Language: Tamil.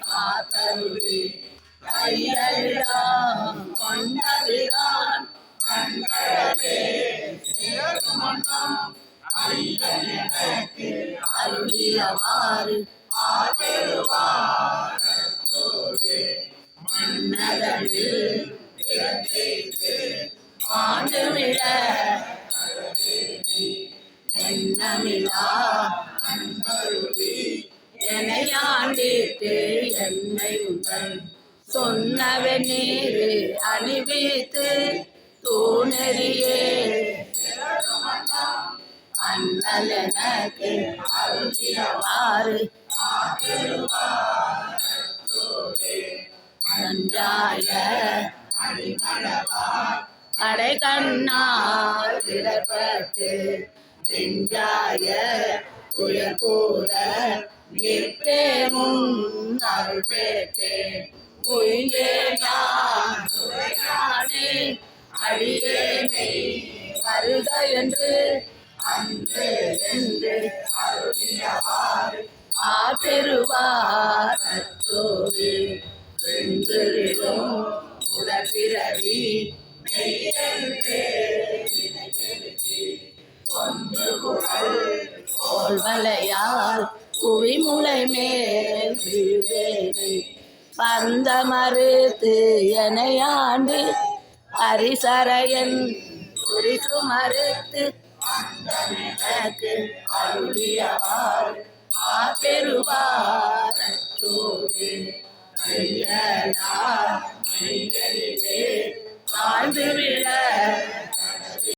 காத்தருளி கையெல்லாம் கொண்டவிதான் கண்களே சேருமன்னம் ஐயன் எனக்கு அருளியவாறு ஆதருவாரே மன்னதனில் பிறந்தேது ஆண்டுவிட எண்ணமிலா அன்பருளி எனையாண்டிட்டு என்னை உங்கள் சொன்னவன் நீரு அணிவித்து தூணெறியே அண்ணல் எனக்கு அருளியவாறு நன்றாய கடை கண்ணால் விடப்பட்டு நெஞ்சாய உயர் கூற நிற்பேமும் அருள் பேட்டேன் உயிரே நானே அடியேனை வருக என்று அன்று என்று அருளியவாறு ஆபெருவார் அற்றோடு வெண்களிலும் உடற்பிறவி வலையால் குவிமுலை மேல் விழுவேனை பந்த மறுத்து எனையாண்டு ஹரிசரையன் குறிசு மறுத்து எனக்கு அருளியவாறு ஆபெருவார் அற்றோடு வாழ்ந்து விட